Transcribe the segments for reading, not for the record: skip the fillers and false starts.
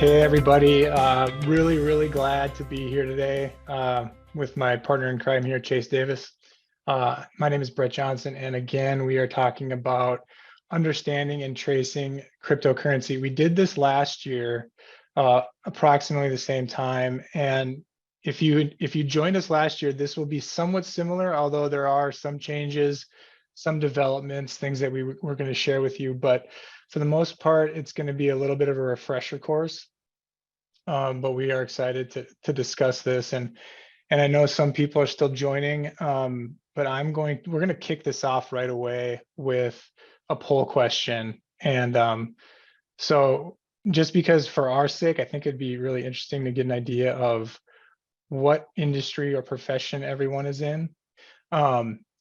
Hey everybody, really glad to be here today with my partner in crime here, Chase Davis. My name is Brett Johnson, and again, we are talking about understanding and tracing cryptocurrency. We did this last year, approximately the same time, and if you joined us last year, this will be somewhat similar, although there are some changes, some developments, things that we're going to share with you, but for the most part, it's going to be a little bit of a refresher course. But we are excited to discuss this, and I know some people are still joining, but we're going to kick this off right away with a poll question. And so just because for our sake, I think it'd be really interesting to get an idea of what industry or profession everyone is in.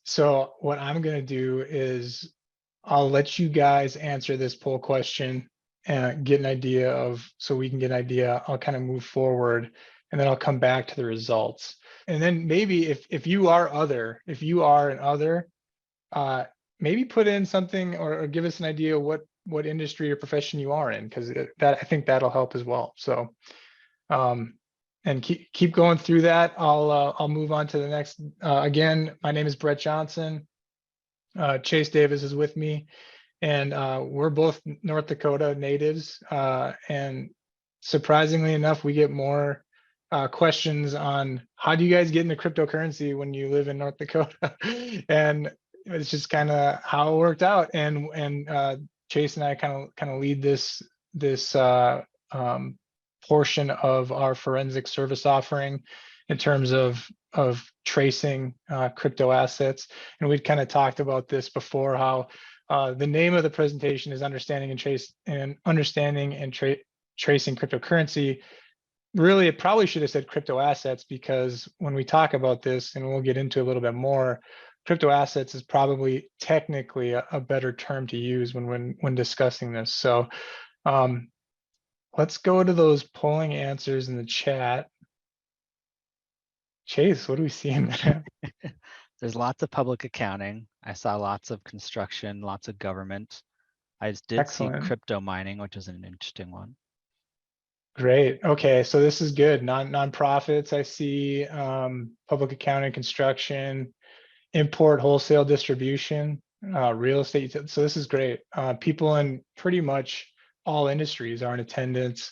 So what I'm going to do is I'll let you guys answer this poll question and get an idea of, so we can get an idea. I'll kind of move forward and then I'll come back to the results. And then maybe if you are an other, maybe put in something or give us an idea what industry or profession you are in, because I think that'll help as well. So and keep going through that. I'll move on to the next. Again, my name is Brett Johnson. Chase Davis is with me, and we're both North Dakota natives. And surprisingly enough, we get more questions on how do you guys get into cryptocurrency when you live in North Dakota? And it's just kind of how it worked out. And Chase and I kind of lead this portion of our forensic service offering in terms of tracing crypto assets. And we'd kind of talked about this before, how the name of the presentation is understanding and tracing cryptocurrency. Really, it probably should have said crypto assets, because when we talk about this, and we'll get into a little bit more, crypto assets is probably technically a better term to use when discussing this. So let's go to those polling answers in the chat. Chase, what do we see in there? There's lots of public accounting. I saw lots of construction, lots of government. I did see Excellent. crypto mining, which is an interesting one. Great. Okay, so this is good. Nonprofits, I see public accounting, construction, import, wholesale distribution, real estate. So this is great. People in pretty much all industries are in attendance.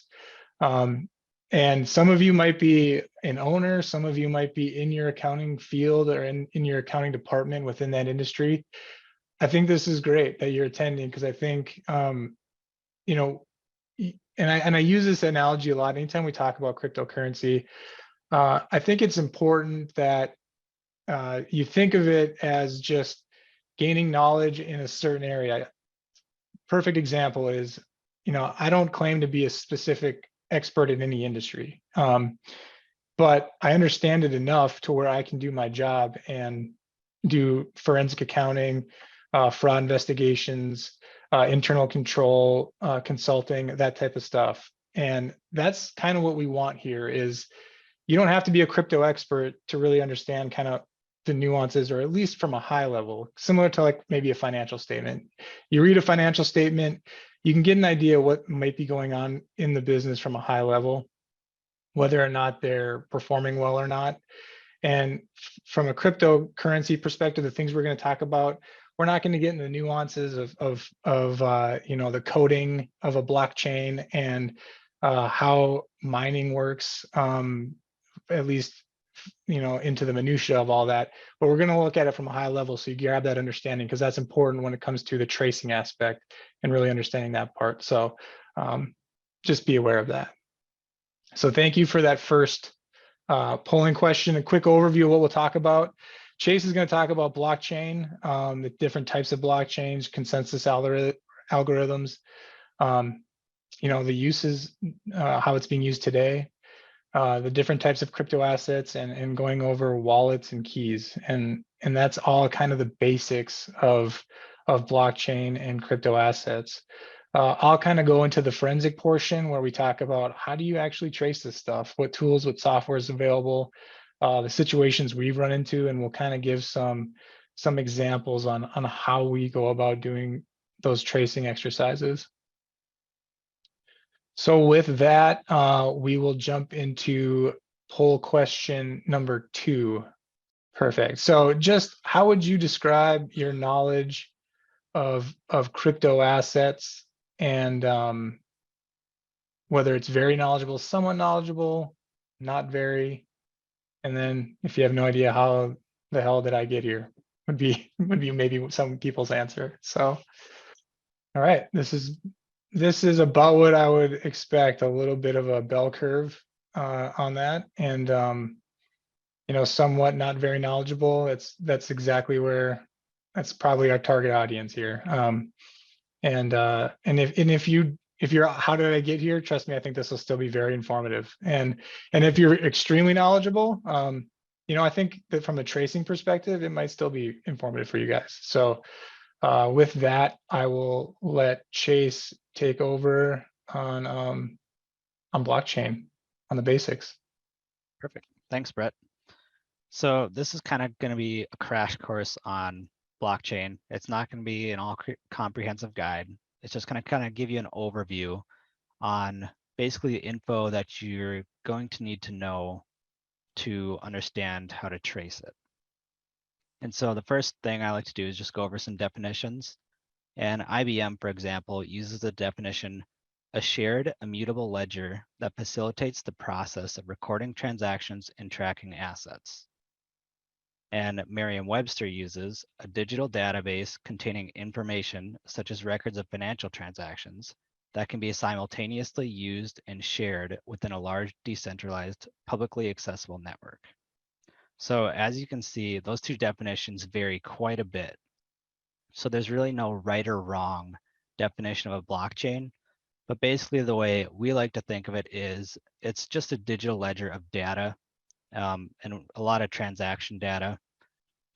And some of you might be an owner, some of you might be in your accounting field or in your accounting department within that industry. I think this is great that you're attending, because I think, you know, and I use this analogy a lot anytime we talk about cryptocurrency. I think it's important that you think of it as just gaining knowledge in a certain area. Perfect example is, I don't claim to be a specific expert in any industry, but I understand it enough to where I can do my job and do forensic accounting, fraud investigations, internal control, consulting, that type of stuff. And that's kind of what we want here. Is you don't have to be a crypto expert to really understand kind of the nuances, or at least from a high level, similar to like maybe a financial statement. You read a financial statement, you can get an idea what might be going on in the business from a high level, whether or not they're performing well or not. And from a cryptocurrency perspective, the things we're going to talk about, we're not going to get into the nuances of the coding of a blockchain and how mining works, at least into the minutia of all that. But we're going to look at it from a high level, so you grab that understanding, because that's important when it comes to the tracing aspect and really understanding that part. So just be aware of that. So thank you for that first polling question. A quick overview of what we'll talk about. Chase is going to talk about blockchain, the different types of blockchains, consensus algorithms, the uses, how it's being used today, the different types of crypto assets, and going over wallets and keys. And that's all kind of the basics of blockchain and crypto assets. I'll kind of go into the forensic portion where we talk about how do you actually trace this stuff, what tools, what software is available, the situations we've run into, and we'll kind of give some examples on how we go about doing those tracing exercises. So with that, we will jump into poll question number 2. Perfect. So just how would you describe your knowledge of crypto assets, and whether it's very knowledgeable, somewhat knowledgeable, not very, and then if you have no idea how the hell did I get here, would be maybe some people's answer. So all right, this is about what I would expect, a little bit of a bell curve on that, and somewhat not very knowledgeable. That's exactly where, that's probably our target audience here. And if you're, how did I get here? Trust me, I think this will still be very informative. And if you're extremely knowledgeable, I think that from a tracing perspective, it might still be informative for you guys. So with that, I will let Chase take over on blockchain, on the basics. Perfect. Thanks, Brett. So this is kind of going to be a crash course on blockchain. It's not going to be an all comprehensive guide. It's just going to kind of give you an overview on basically the info that you're going to need to know to understand how to trace it. And so the first thing I like to do is just go over some definitions. And IBM, for example, uses the definition, a shared immutable ledger that facilitates the process of recording transactions and tracking assets. And Merriam-Webster uses a digital database containing information such as records of financial transactions that can be simultaneously used and shared within a large decentralized publicly accessible network. So as you can see, those two definitions vary quite a bit. So there's really no right or wrong definition of a blockchain, but basically the way we like to think of it is it's just a digital ledger of data and a lot of transaction data.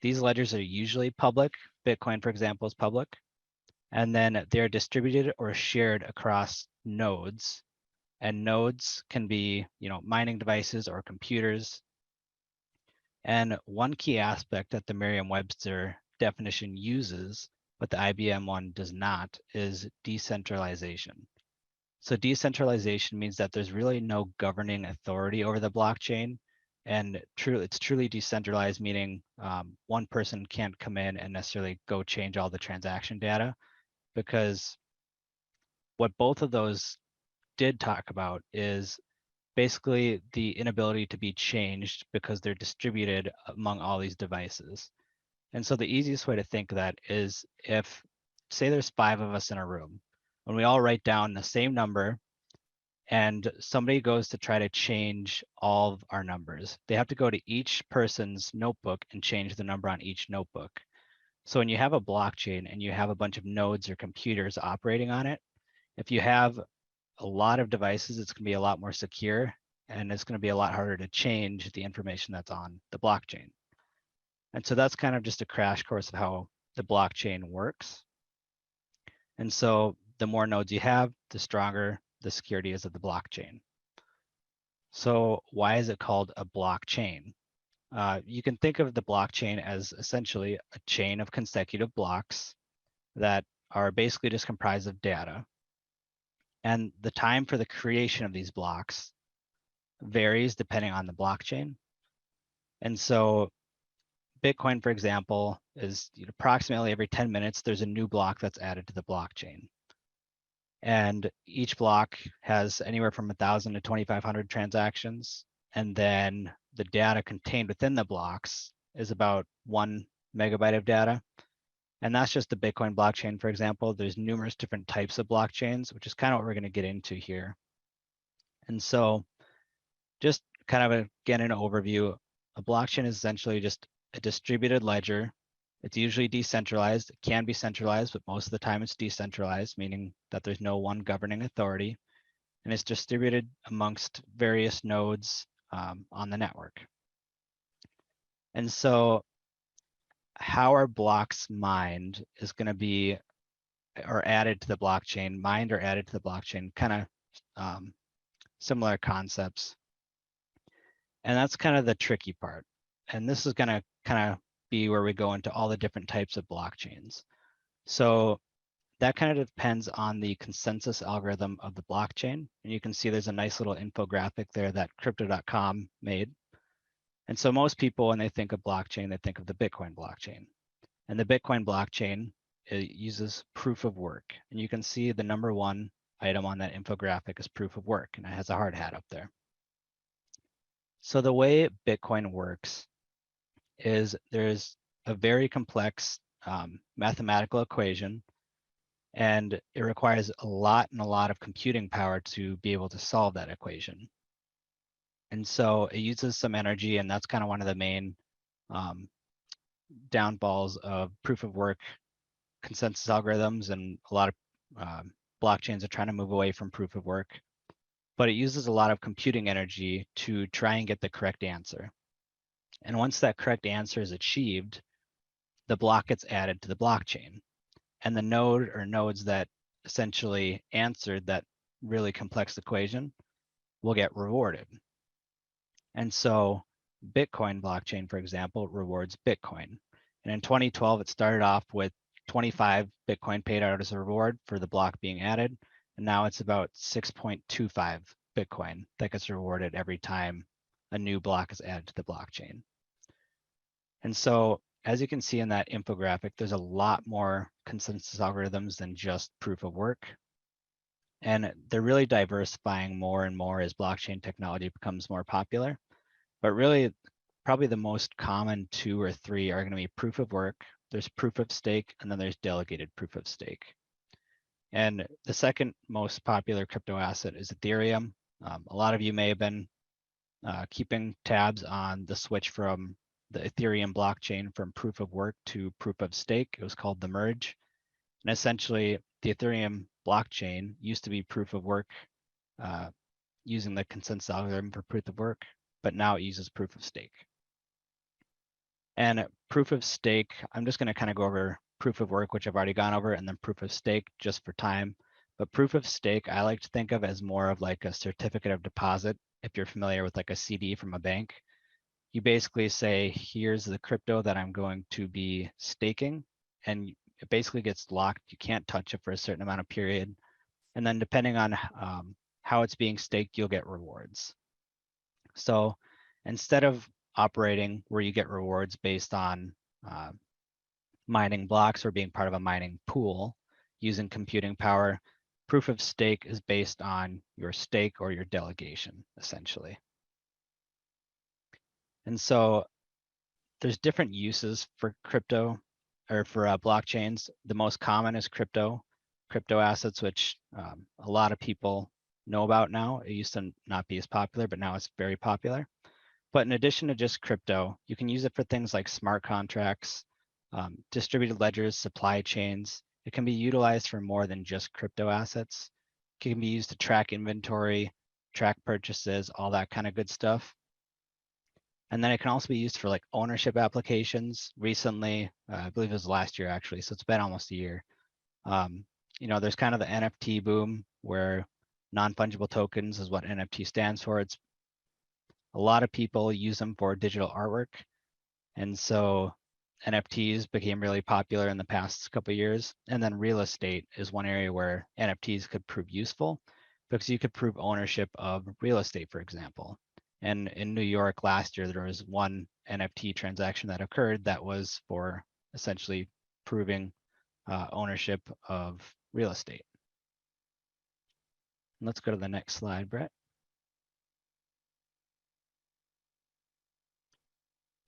These ledgers are usually public. Bitcoin, for example, is public. And then they're distributed or shared across nodes. And nodes can be, mining devices or computers. And one key aspect that the Merriam-Webster definition uses, but the IBM one does not, is decentralization. So decentralization means that there's really no governing authority over the blockchain, and it's truly decentralized, meaning one person can't come in and necessarily go change all the transaction data, because what both of those did talk about is basically the inability to be changed because they're distributed among all these devices. And so the easiest way to think of that is if, say there's 5 of us in a room, when we all write down the same number and somebody goes to try to change all of our numbers, they have to go to each person's notebook and change the number on each notebook. So when you have a blockchain and you have a bunch of nodes or computers operating on it, if you have a lot of devices, it's going to be a lot more secure, and it's going to be a lot harder to change the information that's on the blockchain. And so that's kind of just a crash course of how the blockchain works. And so the more nodes you have, the stronger the security is of the blockchain. So why is it called a blockchain? You can think of the blockchain as essentially a chain of consecutive blocks that are basically just comprised of data. And the time for the creation of these blocks varies depending on the blockchain. And so Bitcoin, for example, is approximately every 10 minutes, there's a new block that's added to the blockchain. And each block has anywhere from 1,000 to 2,500 transactions. And then the data contained within the blocks is about 1 megabyte of data. And that's just the Bitcoin blockchain, for example. There's numerous different types of blockchains, which is kind of what we're going to get into here. And so just kind of again, an overview, a blockchain is essentially just a distributed ledger. It's usually decentralized. It can be centralized, but most of the time it's decentralized, meaning that there's no one governing authority, and it's distributed amongst various nodes on the network. And so how are blocks mined is going to be, or added to the blockchain, mined or added to the blockchain, kind of similar concepts. And that's kind of the tricky part. And this is going to kind of be where we go into all the different types of blockchains. So that kind of depends on the consensus algorithm of the blockchain. And you can see there's a nice little infographic there that crypto.com made. And so most people, when they think of blockchain, they think of the Bitcoin blockchain. And the Bitcoin blockchain, it uses proof of work. And you can see the number one item on that infographic is proof of work, and it has a hard hat up there. So the way Bitcoin works is there's a very complex mathematical equation, and it requires a lot of computing power to be able to solve that equation. And so it uses some energy, and that's kind of one of the main downfalls of proof of work consensus algorithms, and a lot of blockchains are trying to move away from proof of work. But it uses a lot of computing energy to try and get the correct answer. And once that correct answer is achieved, the block gets added to the blockchain. And the node or nodes that essentially answered that really complex equation will get rewarded. And so Bitcoin blockchain, for example, rewards Bitcoin. And in 2012, it started off with 25 Bitcoin paid out as a reward for the block being added. And now it's about 6.25 Bitcoin that gets rewarded every time a new block is added to the blockchain. And so as you can see in that infographic, there's a lot more consensus algorithms than just proof of work. And they're really diversifying more and more as blockchain technology becomes more popular. But really, probably the most common 2 or 3 are going to be proof of work, there's proof of stake, and then there's delegated proof of stake. And the second most popular crypto asset is Ethereum. A lot of you may have been keeping tabs on the switch from the Ethereum blockchain from proof of work to proof of stake. It was called the merge. And essentially, the Ethereum blockchain used to be proof of work using the consensus algorithm for proof of work, but now it uses proof of stake. And proof of stake, I'm just going to kind of go over proof of work, which I've already gone over, and then proof of stake just for time. But proof of stake, I like to think of as more of like a certificate of deposit. If you're familiar with like a CD from a bank, you basically say, here's the crypto that I'm going to be staking, and it basically gets locked. You can't touch it for a certain amount of period. And then depending on how it's being staked, you'll get rewards. So instead of operating where you get rewards based on mining blocks or being part of a mining pool using computing power, proof of stake is based on your stake or your delegation, essentially. And so there's different uses for crypto or for blockchains. The most common is crypto assets, which a lot of people know about now. It used to not be as popular, but now it's very popular. But in addition to just crypto, you can use it for things like smart contracts, distributed ledgers, supply chains. It can be utilized for more than just crypto assets. It can be used to track inventory, track purchases, all that kind of good stuff. And then it can also be used for like ownership applications. Recently, I believe it was last year actually, so it's been almost a year. You know, there's kind of the NFT boom where non-fungible tokens is what NFT stands for. It's a lot of people use them for digital artwork. And so NFTs became really popular in the past couple of years. And then real estate is one area where NFTs could prove useful because you could prove ownership of real estate, for example. And in New York last year, there was one NFT transaction that occurred that was for essentially proving ownership of real estate. Let's go to the next slide, Brett.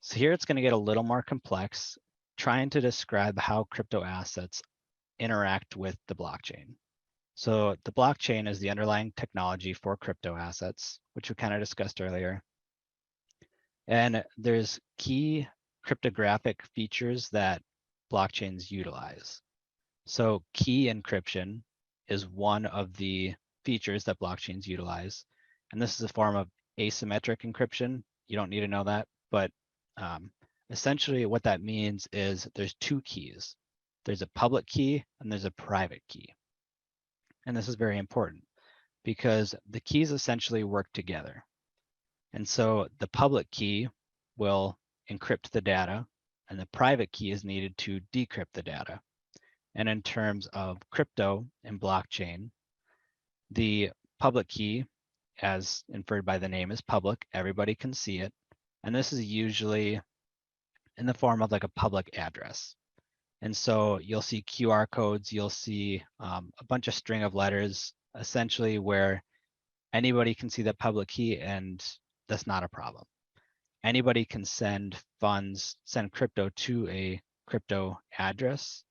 So here it's going to get a little more complex, trying to describe how crypto assets interact with the blockchain. So the blockchain is the underlying technology for crypto assets, which we kind of discussed earlier. And there's key cryptographic features that blockchains utilize. So key encryption is one of the features that blockchains utilize. And this is a form of asymmetric encryption. You don't need to know that, but essentially what that means is there's 2 keys. There's a public key and there's a private key. And this is very important because the keys essentially work together. And so the public key will encrypt the data and the private key is needed to decrypt the data. And in terms of crypto and blockchain, the public key, as inferred by the name, is public. Everybody can see it. And this is usually in the form of like a public address. And so you'll see QR codes, you'll see a bunch of string of letters, essentially where anybody can see that public key, and that's not a problem. Anybody can send funds, send crypto to a crypto address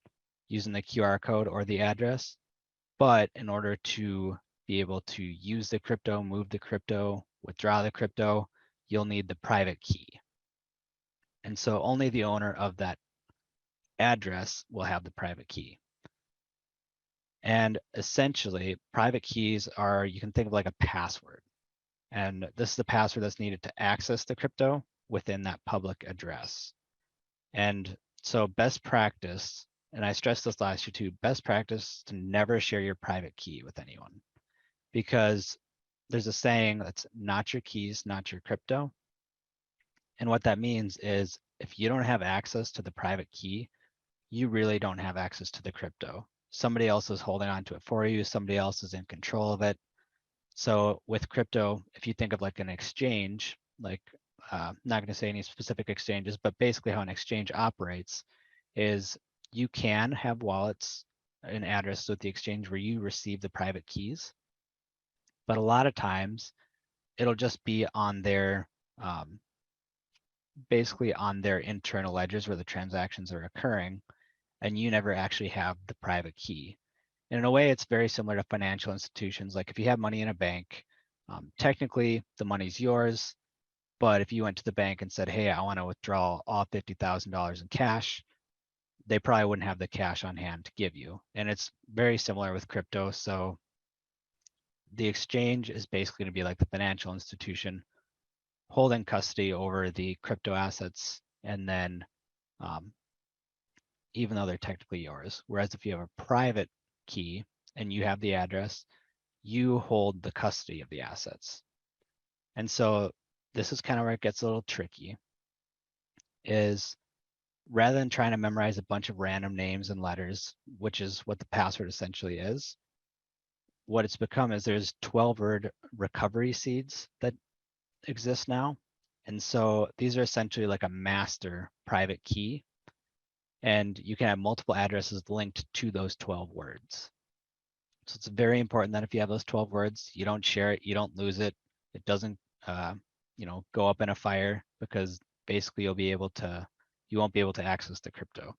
using the QR code or the address. But in order to be able to use the crypto, move the crypto, withdraw the crypto, you'll need the private key. And so only the owner of that address will have the private key. And essentially, private keys are, you can think of like a password. And this is the password that's needed to access the crypto within that public address. And so best practice, and I stressed this last year too, best practice to never share your private key with anyone, because there's a saying that's not your keys, not your crypto. And what that means is if you don't have access to the private key, you really don't have access to the crypto. Somebody else is holding on to it for you. Somebody else is in control of it. So with crypto, if you think of like an exchange, like not going to say any specific exchanges, but basically how an exchange operates is you can have wallets and addresses with the exchange where you receive the private keys. But a lot of times it'll just be on their, basically on their internal ledgers where the transactions are occurring, and you never actually have the private key. And in a way, it's very similar to financial institutions. Like if you have money in a bank, technically the money's yours, but if you went to the bank and said, hey, I want to withdraw all $50,000 in cash, they probably wouldn't have the cash on hand to give you. And it's very similar with crypto. So the exchange is basically going to be like the financial institution holding custody over the crypto assets, and then even though they're technically yours. Whereas if you have a private key and you have the address, you hold the custody of the assets. And so this is kind of where it gets a little tricky, is rather than trying to memorize a bunch of random names and letters, which is what the password essentially is, what it's become is there's 12-word recovery seeds that exist now. And so these are essentially like a master private key, and you can have multiple addresses linked to those 12 words. So it's very important that if you have those 12 words, you don't share it, you don't lose it. It doesn't, go up in a fire, because basically you won't be able to access the crypto.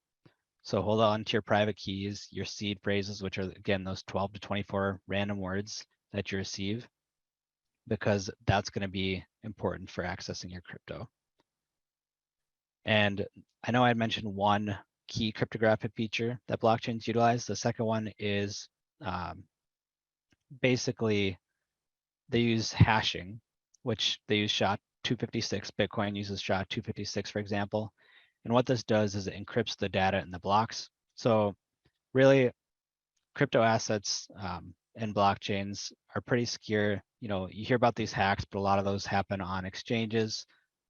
So hold on to your private keys, your seed phrases, which are again, those 12 to 24 random words that you receive, because that's going to be important for accessing your crypto. And I know I had mentioned one key cryptographic feature that blockchains utilize. The second one is basically they use hashing, which they use SHA-256. Bitcoin uses SHA-256, for example. And what this does is it encrypts the data in the blocks. So really, crypto assets and blockchains are pretty secure. You hear about these hacks, but a lot of those happen on exchanges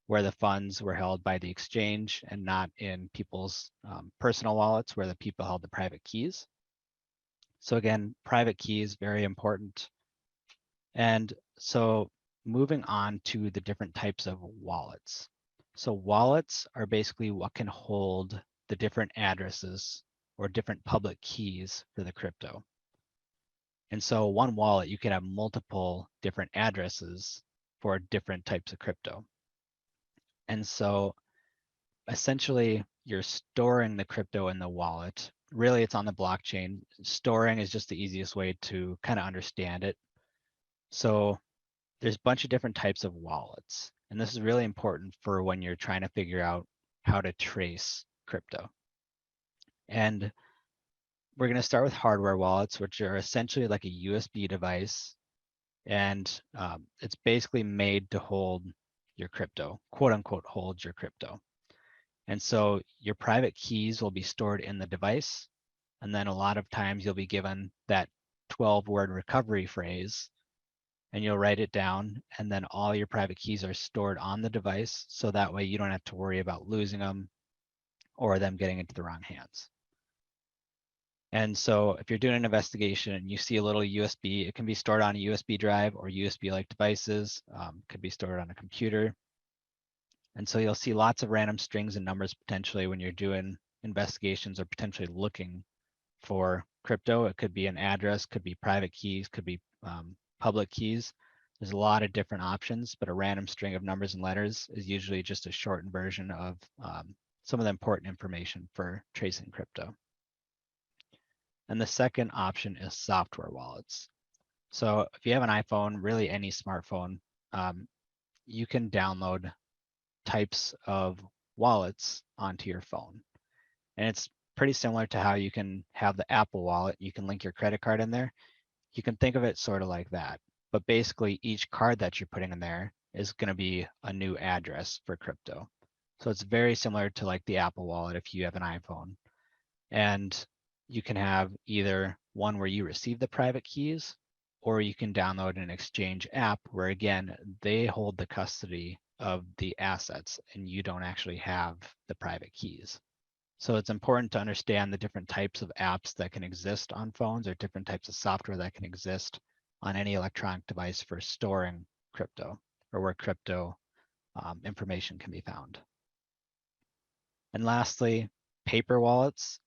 where the funds were held by the exchange and not in people's personal wallets where the people held the private keys. So again, private keys, very important. And so moving on to the different types of wallets. So wallets are basically what can hold the different addresses or different public keys for the crypto. And so one wallet, you can have multiple different addresses for different types of crypto. And so essentially you're storing the crypto in the wallet. Really, it's on the blockchain. Storing is just the easiest way to kind of understand it. So there's a bunch of different types of wallets. And this is really important for when you're trying to figure out how to trace crypto. And we're going to start with hardware wallets, which are essentially like a USB device. And it's basically made to hold your crypto, quote unquote, hold your crypto. And so your private keys will be stored in the device. And then a lot of times you'll be given that 12-word recovery phrase, and you'll write it down, and then all your private keys are stored on the device. So that way you don't have to worry about losing them or them getting into the wrong hands. And so if you're doing an investigation and you see a little USB, it can be stored on a USB drive or USB-like devices, could be stored on a computer. And so you'll see lots of random strings and numbers potentially when you're doing investigations or potentially looking for crypto. It could be an address, could be private keys, could be public keys. There's a lot of different options, but a random string of numbers and letters is usually just a shortened version of some of the important information for tracing crypto. And the second option is software wallets. So if you have an iPhone, really any smartphone, you can download types of wallets onto your phone. And it's pretty similar to how you can have the Apple wallet. You can link your credit card in there. You can think of it sort of like that. But basically each card that you're putting in there is going to be a new address for crypto. So it's very similar to like the Apple wallet if you have an iPhone. And you can have either one where you receive the private keys, or you can download an exchange app where again, they hold the custody of the assets and you don't actually have the private keys. So it's important to understand the different types of apps that can exist on phones or different types of software that can exist on any electronic device for storing crypto or where crypto information can be found. And lastly, paper wallets.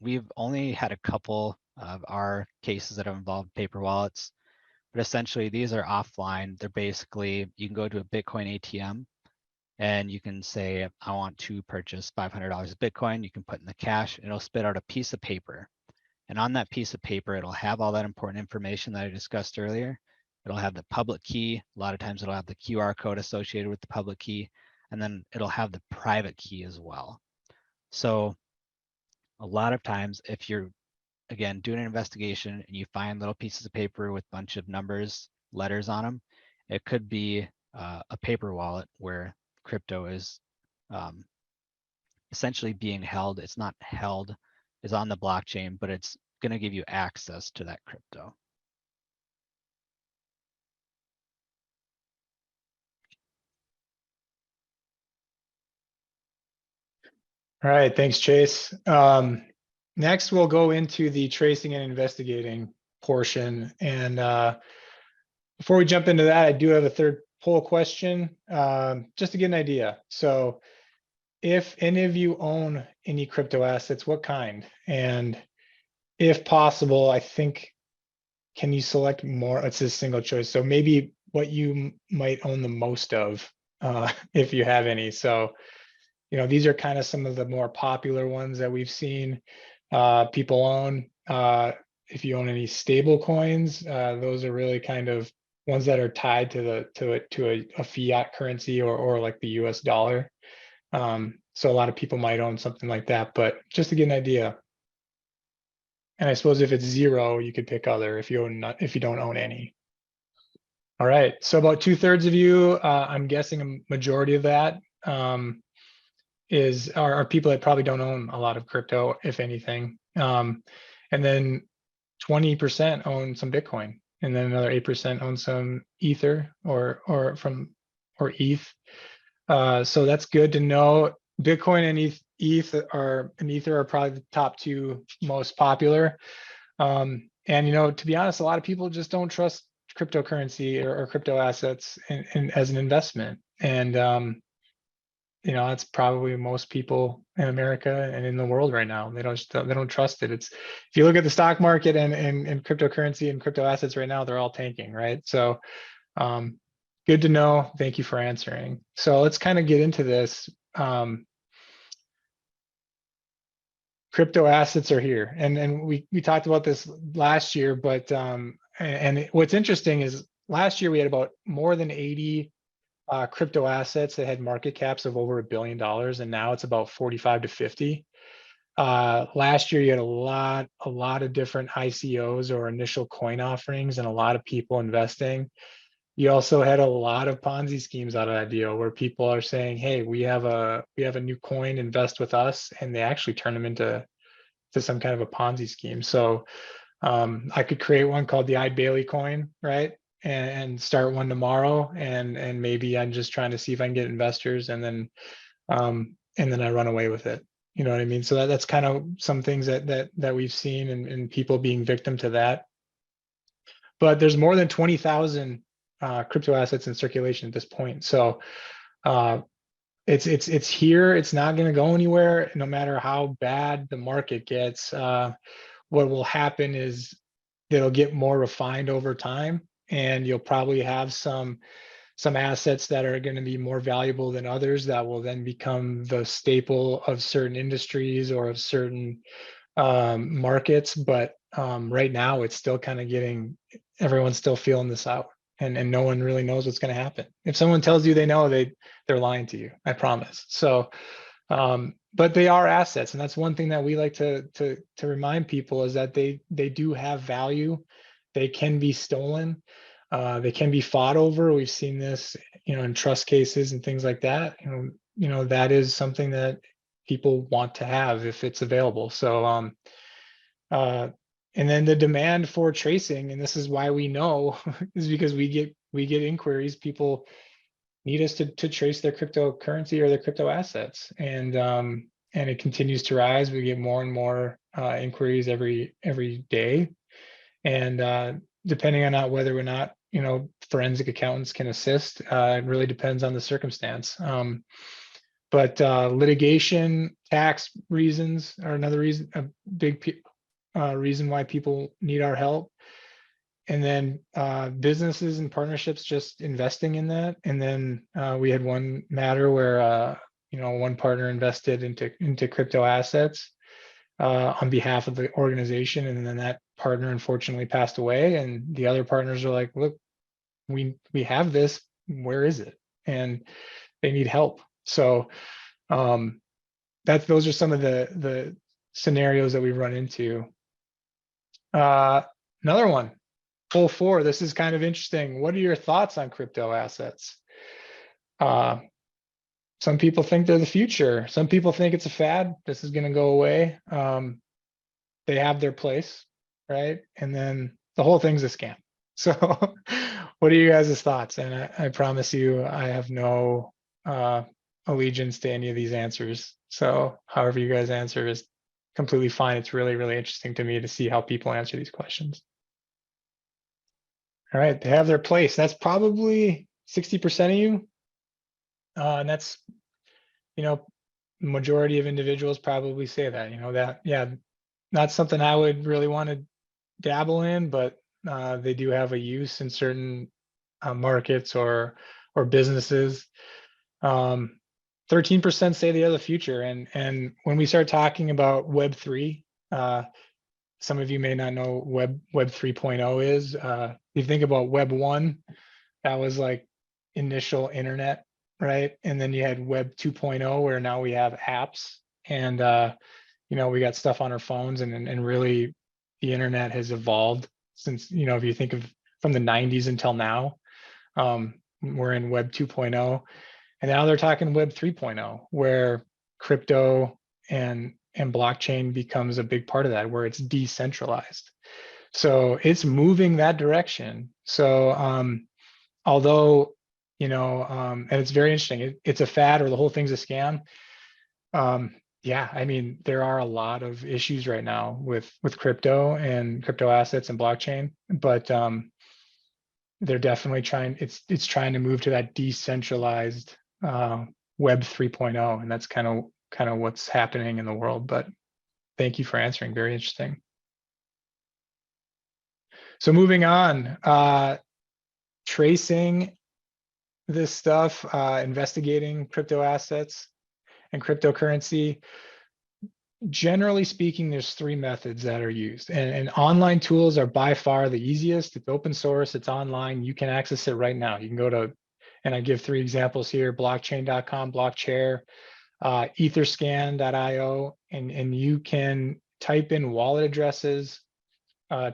We've only had a couple of our cases that have involved paper wallets, but essentially these are offline. They're basically, you can go to a Bitcoin ATM and you can say, I want to purchase $500 of Bitcoin. You can put in the cash and it'll spit out a piece of paper. And on that piece of paper, it'll have all that important information that I discussed earlier. It'll have the public key. A lot of times it'll have the QR code associated with the public key, and then it'll have the private key as well. So a lot of times if you're, again, doing an investigation and you find little pieces of paper with a bunch of numbers, letters on them, it could be a paper wallet where crypto is essentially being held. It's not held, it's on the blockchain, but it's going to give you access to that crypto. All right, thanks, Chase. Next, we'll go into the tracing and investigating portion. And before we jump into that, I do have a third poll question, just to get an idea. So if any of you own any crypto assets, what kind? And if possible, I think, can you select more? It's a single choice. So maybe what you might own the most of, if you have any. So, you know, these are kind of some of the more popular ones that we've seen people own. If you own any stable coins, those are really kind of ones that are tied to a fiat currency or like the US dollar. So a lot of people might own something like that, but just to get an idea. And I suppose if it's zero, you could pick other if you don't own any. All right, so about 2/3 of you, I'm guessing a majority of that are people that probably don't own a lot of crypto, if anything. And then 20% own some Bitcoin, and then another 8% own some Ether or ETH. So that's good to know. Bitcoin and Ether are probably the top two most popular. And you know, to be honest, a lot of people just don't trust cryptocurrency or crypto assets as an investment. And you know, that's probably most people in America and in the world right now. They don't trust it. It's, if you look at the stock market and cryptocurrency and crypto assets right now, they're all tanking, right? So good to know. Thank you for answering. So let's kind of get into this. Crypto assets are here, and we talked about this last year, but and what's interesting is last year we had about more than 80 crypto assets that had market caps of over $1 billion, and now it's about 45 to 50. Last year you had a lot of different ICOs or initial coin offerings and a lot of people investing. You also had a lot of Ponzi schemes out of that deal where people are saying, hey, we have a new coin, invest with us, and they actually turn them into some kind of a Ponzi scheme. So I could create one called the Eide Bailly coin, right? And start one tomorrow, and maybe I'm just trying to see if I can get investors, and then I run away with it. You know what I mean? So that's kind of some things that we've seen, and people being victim to that. But there's more than 20,000 crypto assets in circulation at this point. So it's here. It's not going to go anywhere, no matter how bad the market gets. What will happen is it'll get more refined over time, and you'll probably have some assets that are going to be more valuable than others that will then become the staple of certain industries or of certain markets. But right now it's still kind of everyone's still feeling this out, and no one really knows what's going to happen. If someone tells you they know, they're lying to you, I promise. So but they are assets, and that's one thing that we like to remind people, is that they do have value. They can be stolen. They can be fought over. We've seen this, in trust cases and things like that. That is something that people want to have if it's available. So and then the demand for tracing, and this is why we know, is because we get inquiries. People need us to trace their cryptocurrency or their crypto assets, and it continues to rise. We get more and more inquiries every day, and depending on whether or not forensic accountants can assist, it really depends on the circumstance. But litigation, tax reasons are another reason, a big reason why people need our help. And then businesses and partnerships just investing in that. And then we had one matter where one partner invested into crypto assets on behalf of the organization, and then that partner unfortunately passed away. And the other partners are like, "Look, we have this. Where is it?" And they need help. So those are some of the scenarios that we've run into. Another one. Hole 4, this is kind of interesting. What are your thoughts on crypto assets? Some people think they're the future. Some people think it's a fad. This is going to go away. They have their place, right? And then the whole thing's a scam. So what are you guys' thoughts? And I promise you, I have no allegiance to any of these answers. So however you guys answer is completely fine. It's really, really interesting to me to see how people answer these questions. All right, they have their place. That's probably 60% of you. And that's, majority of individuals probably say that, yeah, not something I would really want to dabble in, but they do have a use in certain markets or businesses. 13% say they are the future. And when we start talking about Web3, some of you may not know Web 3.0 is. If you think about Web 1, that was like initial internet, right? And then you had Web 2.0, where now we have apps, and we got stuff on our phones, and really the internet has evolved since, if you think of from the 90s until now. We're in Web 2.0, and now they're talking Web 3.0, where crypto and blockchain becomes a big part of that, where it's decentralized. So it's moving that direction. So although, and it's very interesting, it's a fad, or the whole thing's a scam. Yeah, I mean, there are a lot of issues right now with crypto and crypto assets and blockchain, but they're definitely it's trying to move to that decentralized Web 3.0, and that's kind of what's happening in the world. But thank you for answering. Very interesting. So moving on, tracing this stuff, investigating crypto assets and cryptocurrency. Generally speaking, there's 3 methods that are used, and online tools are by far the easiest. It's open source, it's online, you can access it right now. You can go to, and I give 3 examples here: blockchain.com, Blockchair, etherscan.io, and you can type in wallet addresses,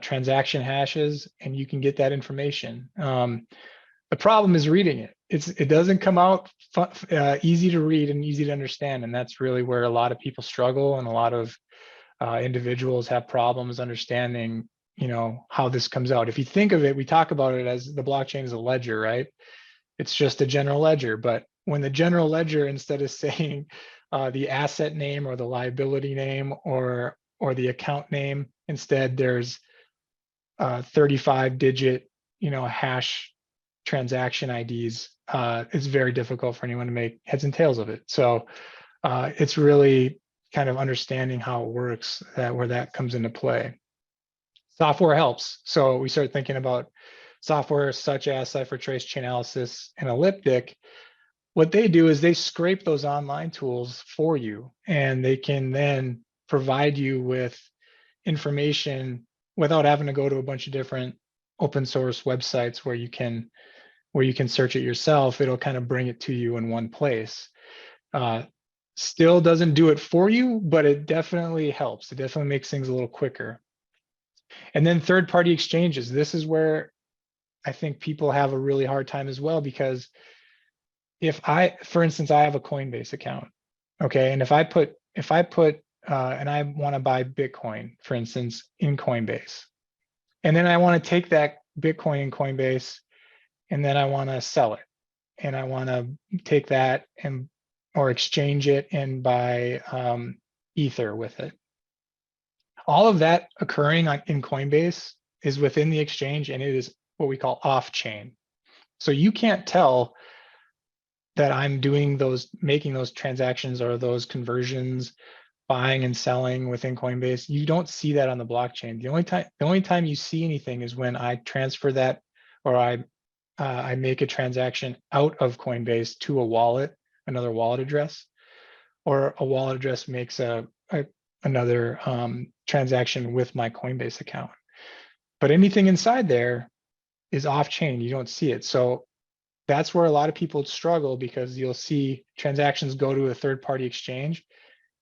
transaction hashes, and you can get that information. The problem is reading it. It doesn't come out easy to read and easy to understand, and that's really where a lot of people struggle, and a lot of individuals have problems understanding, how this comes out. If you think of it, we talk about it as the blockchain is a ledger, right? It's just a general ledger, but when the general ledger, instead of saying the asset name or the liability name or the account name. Instead, there's 35-digit, hash transaction IDs. It's very difficult for anyone to make heads and tails of it. So it's really kind of understanding how it works where that comes into play. Software helps. So we start thinking about software such as CipherTrace, Chainalysis, and Elliptic. What they do is they scrape those online tools for you, and they can then provide you with information without having to go to a bunch of different open source websites where you can search it yourself. It'll kind of bring it to you in one place. Still doesn't do it for you, but it definitely helps. It definitely makes things a little quicker. And then third-party exchanges. This is where I think people have a really hard time as well, because for instance, I have a Coinbase account, okay, and if I put and I want to buy Bitcoin, for instance, in Coinbase, and then I want to take that Bitcoin in Coinbase, and then I want to sell it, and I want to take that or exchange it and buy Ether with it. All of that occurring in Coinbase is within the exchange, and it is what we call off-chain. So you can't tell that I'm making those transactions or those conversions, buying and selling within Coinbase. You don't see that on the blockchain. The only time you see anything is when I transfer that, or I make a transaction out of Coinbase to a wallet, another wallet address, or a wallet address makes another transaction with my Coinbase account. But anything inside there is off-chain. You don't see it. So that's where a lot of people struggle, because you'll see transactions go to a third-party exchange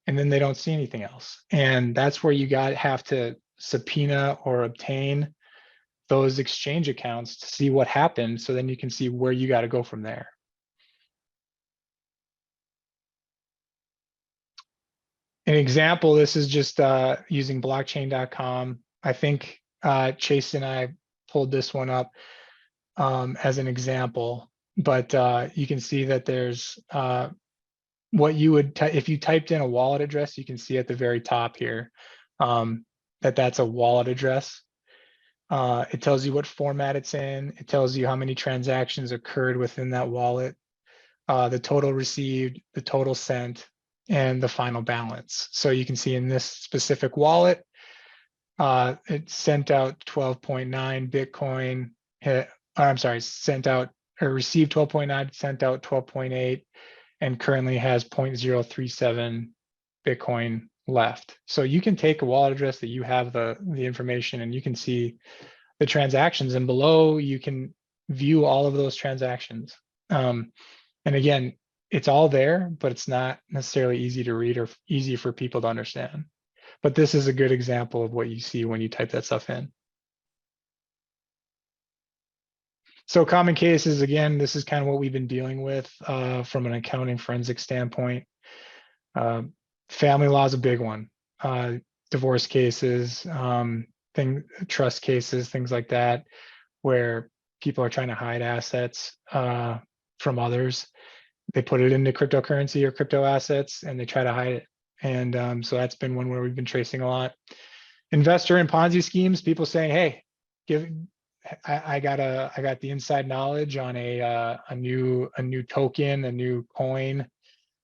and then they don't see anything else. And that's where you have to subpoena or obtain those exchange accounts to see what happened, so then you can see where you got to go from there. An example, this is just using blockchain.com. I think Chase and I pulled this one up as an example, but you can see that there's what you would, if you typed in a wallet address, you can see at the very top here that's a wallet address. It tells you what format it's in. It tells you how many transactions occurred within that wallet, the total received, the total sent, and the final balance. So you can see in this specific wallet, it sent out 12.9 Bitcoin. I'm sorry, received 12.9, sent out 12.8, and currently has 0.037 Bitcoin left. So you can take a wallet address that you have the information, and you can see the transactions, and below you can view all of those transactions. And again, it's all there, but it's not necessarily easy to read or easy for people to understand. But this is a good example of what you see when you type that stuff in. So common cases, again, this is kind of what we've been dealing with from an accounting forensic standpoint. Family law is a big one. Divorce cases, trust cases, things like that, where people are trying to hide assets from others. They put it into cryptocurrency or crypto assets, and they try to hide it. And so that's been one where we've been tracing a lot. Investor and Ponzi schemes, people saying, "Hey, I got the inside knowledge on a new token, a new coin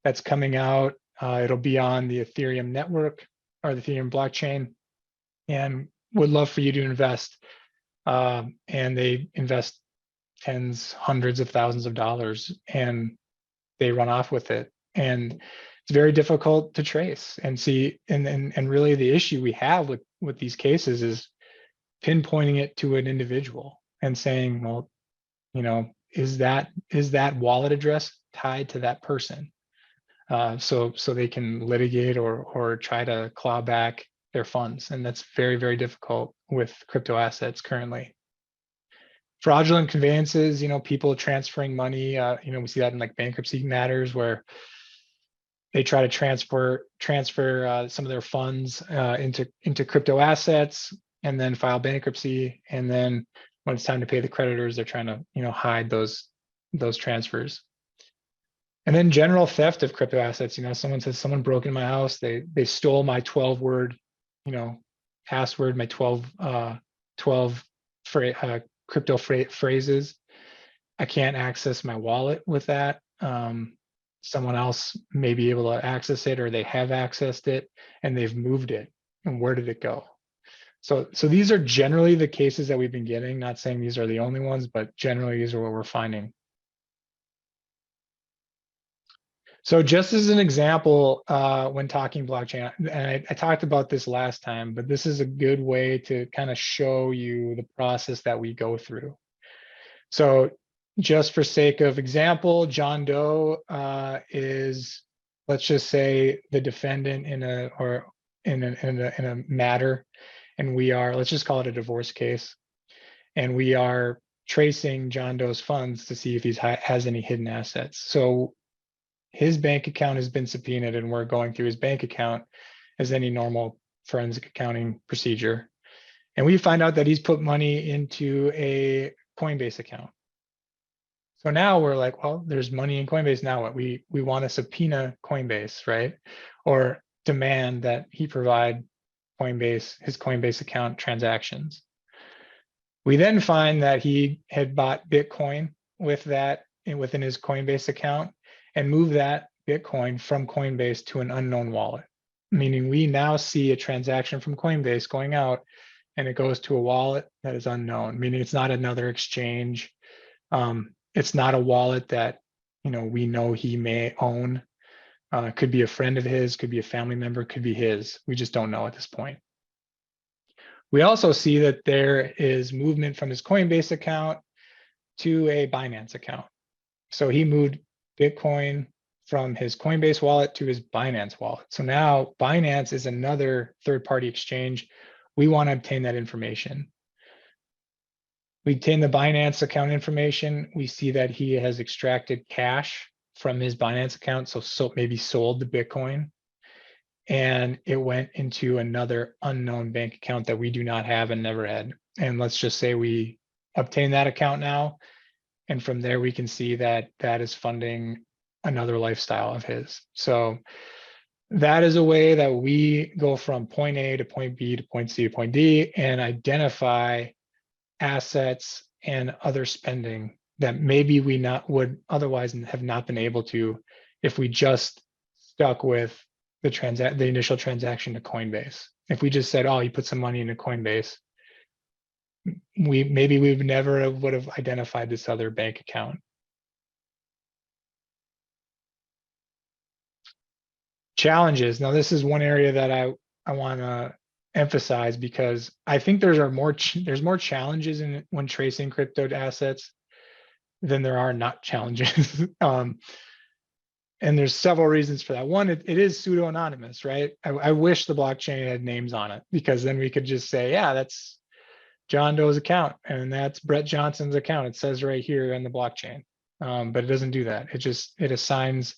that's coming out. It'll be on the Ethereum network or the Ethereum blockchain, and would love for you to invest." And they invest tens, hundreds of thousands of dollars, and they run off with it. And it's very difficult to trace and see. And really the issue we have with these cases is pinpointing it to an individual and saying, well, is that wallet address tied to that person? So they can litigate or try to claw back their funds. And that's very, very difficult with crypto assets currently. Fraudulent conveyances, people transferring money, we see that in like bankruptcy matters where they try to transfer some of their funds into crypto assets and then file bankruptcy. And then when it's time to pay the creditors, they're trying to, hide those transfers. And then general theft of crypto assets. Someone says someone broke in my house. They stole my 12-word, password, my 12 crypto phrases. I can't access my wallet with that. Someone else may be able to access it, or they have accessed it and they've moved it. And where did it go? So these are generally the cases that we've been getting. Not saying these are the only ones, but generally these are what we're finding. So just as an example, when talking blockchain, and I talked about this last time, but this is a good way to kind of show you the process that we go through. So just for sake of example, John Doe is, let's just say, the defendant in a matter, and we are, let's just call it a divorce case, and we are tracing John Doe's funds to see if he has any hidden assets. So his bank account has been subpoenaed, and we're going through his bank account as any normal forensic accounting procedure. And we find out that he's put money into a Coinbase account. So now we're like, well, there's money in Coinbase. Now what? We want to subpoena Coinbase, right? Or demand that he provide his Coinbase account transactions. We then find that he had bought Bitcoin with that within his Coinbase account and moved that Bitcoin from Coinbase to an unknown wallet, meaning we now see a transaction from Coinbase going out and it goes to a wallet that is unknown, meaning it's not another exchange. It's not a wallet that we know he may own. Could be a friend of his, could be a family member, could be his. We just don't know at this point. We also see that there is movement from his Coinbase account to a Binance account. So he moved Bitcoin from his Coinbase wallet to his Binance wallet. So now Binance is another third-party exchange. We want to obtain that information. We obtain the Binance account information. We see that he has extracted cash from his Binance account, so maybe sold the Bitcoin, and it went into another unknown bank account that we do not have and never had. And let's just say we obtain that account now, and from there we can see that that is funding another lifestyle of his. So that is a way that we go from point A to point B to point C to point D and identify assets and other spending that maybe we would otherwise have not been able to if we just stuck with the initial transaction to Coinbase. If we just said, oh, you put some money into Coinbase, we would never would have identified this other bank account. Challenges. Now, this is one area that I want to emphasize because I think there's more challenges when tracing crypto assets than there are not challenges. And there's several reasons for that. One, it is pseudo-anonymous, right? I wish the blockchain had names on it, because then we could just say, yeah, that's John Doe's account and that's Brett Johnson's account. It says right here in the blockchain, but it doesn't do that. It assigns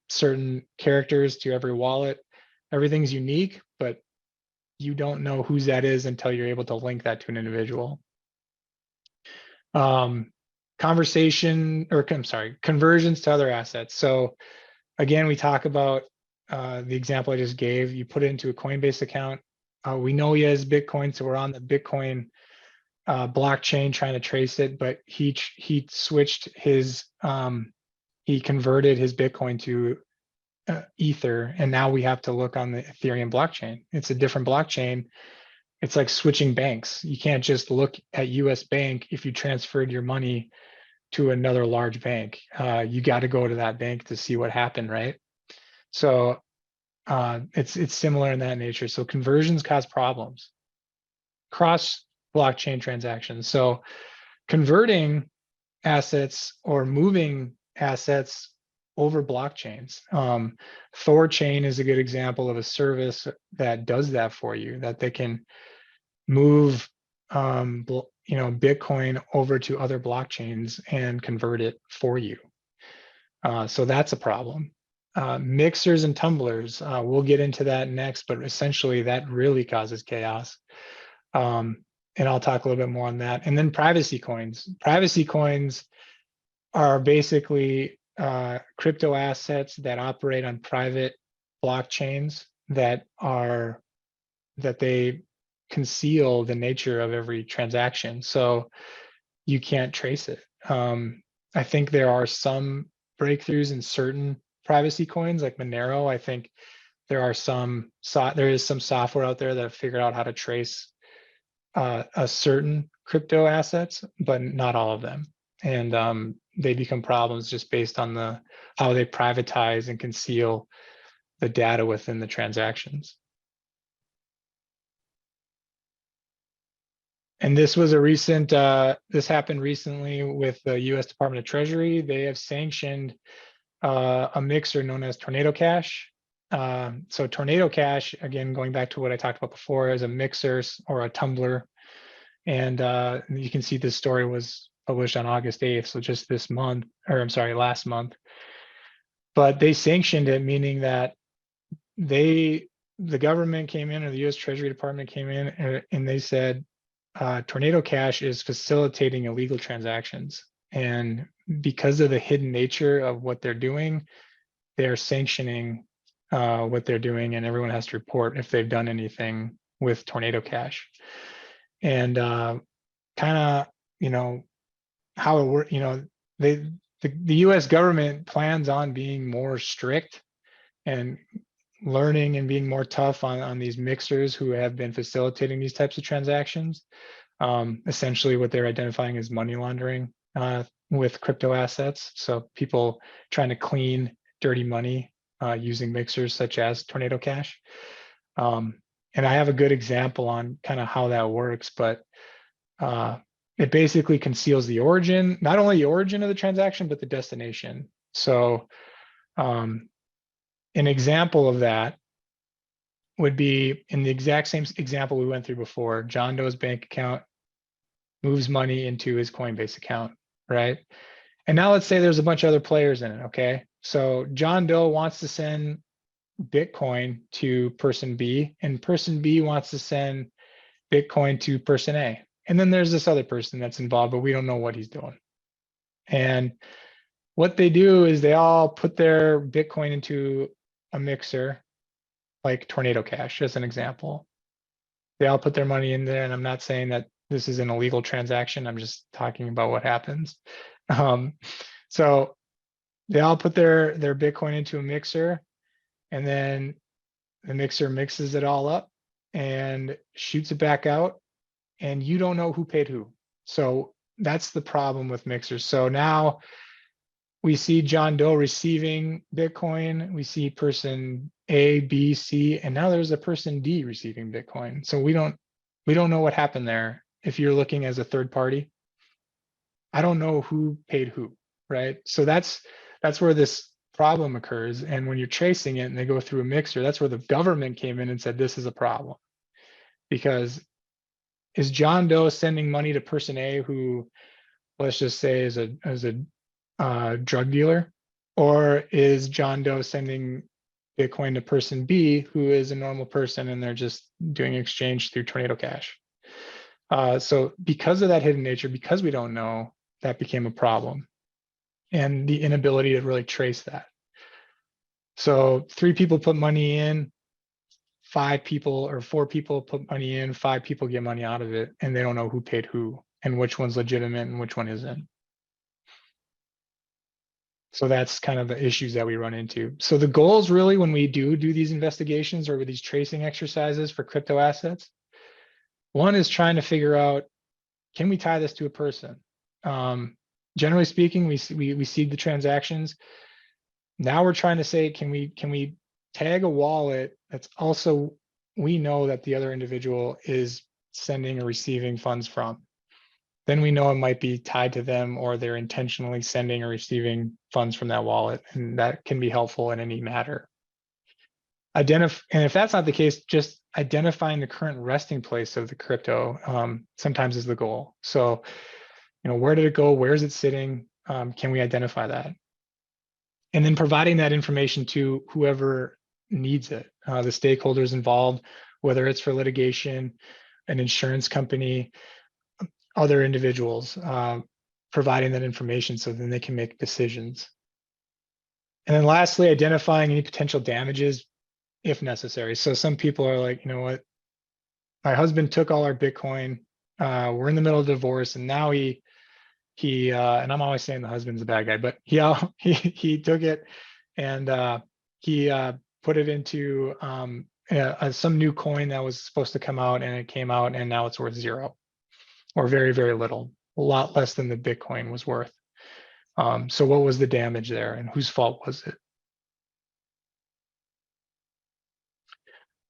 certain characters to every wallet. Everything's unique, but you don't know whose that is until you're able to link that to an individual. Conversions to other assets. So again, we talk about the example I just gave. You put it into a Coinbase account. We know he has Bitcoin, so we're on the Bitcoin blockchain trying to trace it, but he switched his, he converted his Bitcoin to Ether, and now we have to look on the Ethereum blockchain. It's a different blockchain. It's like switching banks. You can't just look at US Bank if you transferred your money to another large bank. You got to go to that bank to see what happened, right? So it's similar in that nature. So conversions cause problems. Cross blockchain transactions. So converting assets or moving assets over blockchains. Thorchain is a good example of a service that does that for you, that they can move Bitcoin over to other blockchains and convert it for you. So that's a problem. Mixers and tumblers, we'll get into that next, but essentially that really causes chaos. And I'll talk a little bit more on that. And then privacy coins. Privacy coins are basically crypto assets that operate on private blockchains that they conceal the nature of every transaction, so you can't trace it. I think there are some breakthroughs in certain privacy coins like Monero. I think there is some software out there that have figured out how to trace a certain crypto assets, but not all of them. And they become problems just based on how they privatize and conceal the data within the transactions. And this was a recent, this happened recently with the US Department of Treasury. They have sanctioned a mixer known as Tornado Cash. So Tornado Cash, again, going back to what I talked about before, is a mixer or a tumbler. And you can see this story was published on August 8th, so just this month, or I'm sorry, last month. But they sanctioned it, meaning that the government came in, or the US Treasury Department came in, and they said, Tornado Cash is facilitating illegal transactions. And because of the hidden nature of what they're doing, they're sanctioning what they're doing, and everyone has to report if they've done anything with Tornado Cash. And kind of, how it works, the US government plans on being more strict and learning and being more tough on these mixers who have been facilitating these types of transactions. Essentially what they're identifying as money laundering with crypto assets. So people trying to clean dirty money using mixers such as Tornado Cash. And I have a good example on kind of how that works, but it basically conceals the origin, not only the origin of the transaction, but the destination. So an example of that would be in the exact same example we went through before. John Doe's bank account moves money into his Coinbase account, right? And now let's say there's a bunch of other players in it, okay? So John Doe wants to send Bitcoin to person B, and person B wants to send Bitcoin to person A. And then there's this other person that's involved, but we don't know what he's doing. And what they do is they all put their Bitcoin into a mixer, like Tornado Cash as an example. They all put their money in there, and I'm not saying that this is an illegal transaction. I'm just talking about what happens. So they all put their Bitcoin into a mixer, and then the mixer mixes it all up and shoots it back out, and you don't know who paid who. So that's the problem with mixers. So now we see John Doe receiving Bitcoin. We see person A, B, C, and now there's a person D receiving Bitcoin. So we don't know what happened there. If you're looking as a third party, I don't know who paid who, right? So that's where this problem occurs. And when you're tracing it and they go through a mixer, that's where the government came in and said, this is a problem. Because is John Doe sending money to person A, who, let's just say, is a drug dealer, or is John Doe sending Bitcoin to person B, who is a normal person, and they're just doing exchange through Tornado Cash? So because of that hidden nature, because we don't know, that became a problem, and the inability to really trace that. So 3 people put money in, 5 people or 4 people put money in, 5 people get money out of it, and they don't know who paid who and which one's legitimate and which one isn't. So that's kind of the issues that we run into. So the goals really, when we do these investigations or these tracing exercises for crypto assets, one is trying to figure out, can we tie this to a person? Generally speaking, we see the transactions. Now we're trying to say, can we tag a wallet that's also, we know that the other individual is sending or receiving funds from? Then we know it might be tied to them, or they're intentionally sending or receiving funds from that wallet, and that can be helpful in any matter. And if that's not the case, just identifying the current resting place of the crypto sometimes is the goal. So, where did it go? Where is it sitting? Can we identify that? And then providing that information to whoever needs it, the stakeholders involved, whether it's for litigation, an insurance company, other individuals, providing that information so then they can make decisions. And then lastly, identifying any potential damages if necessary. So some people are like, you know what, my husband took all our Bitcoin. We're in the middle of divorce, and now he and I'm always saying the husband's a bad guy, but he took it and he put it into some new coin that was supposed to come out, and it came out, and now it's worth zero or very, very little, a lot less than the Bitcoin was worth. So what was the damage there, and whose fault was it?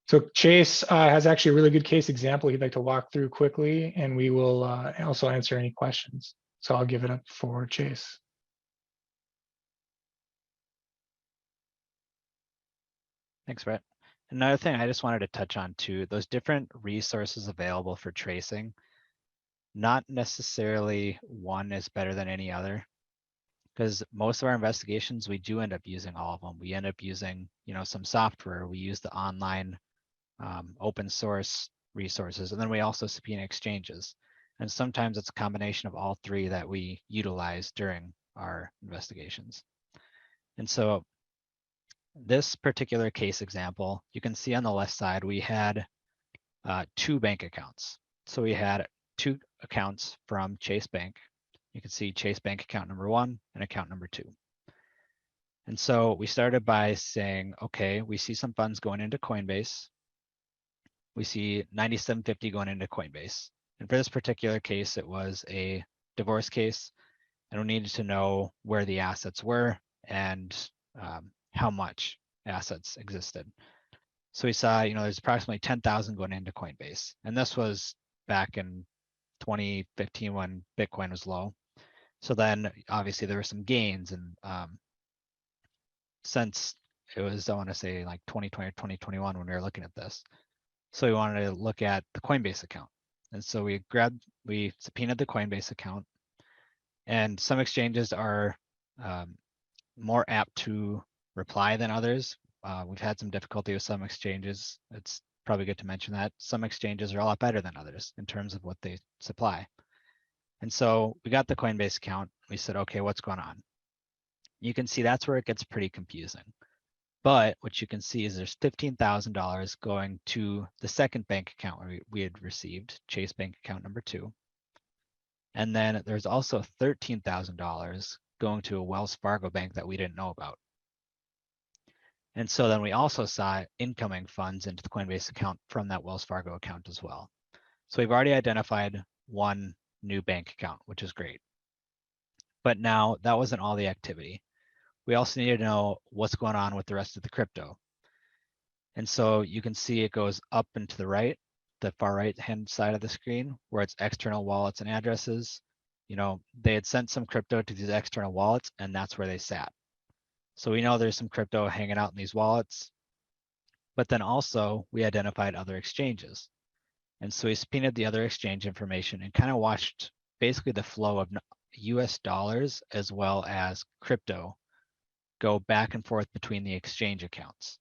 So Chase has actually a really good case example he'd like to walk through quickly, and we will also answer any questions. So I'll give it up for Chase. Thanks, Brett. Another thing I just wanted to touch on too, those different resources available for tracing, not necessarily one is better than any other, because most of our investigations, we do end up using all of them. We end up using, some software. We use the online open source resources, and then we also subpoena exchanges. And sometimes it's a combination of all three that we utilize during our investigations. And so this particular case example, you can see on the left side, we had 2 bank accounts. So we had 2 accounts from Chase Bank. You can see Chase Bank account number 1 and account number 2. And so we started by saying, okay, we see some funds going into Coinbase. We see 9750 going into Coinbase. And for this particular case, it was a divorce case, and we needed to know where the assets were and how much assets existed. So we saw, there's approximately 10,000 going into Coinbase. And this was back in 2015 when Bitcoin was low. So then obviously there were some gains, and since it was, I want to say like 2020 or 2021 when we were looking at this. So we wanted to look at the Coinbase account. And so we subpoenaed the Coinbase account, and some exchanges are more apt to reply than others. We've had some difficulty with some exchanges. It's probably good to mention that some exchanges are a lot better than others in terms of what they supply. And so we got the Coinbase account. We said, okay, what's going on? You can see that's where it gets pretty confusing. But what you can see is there's $15,000 going to the second bank account where we had received, Chase Bank account number 2. And then there's also $13,000 going to a Wells Fargo bank that we didn't know about. And so then we also saw incoming funds into the Coinbase account from that Wells Fargo account as well. So we've already identified one new bank account, which is great. But now that wasn't all the activity. We also need to know what's going on with the rest of the crypto. And so you can see it goes up and to the right, the far right hand side of the screen, where it's external wallets and addresses. They had sent some crypto to these external wallets, and that's where they sat. So we know there's some crypto hanging out in these wallets. But then also we identified other exchanges. And so we subpoenaed the other exchange information and kind of watched basically the flow of US dollars as well as crypto go back and forth between the exchange accounts.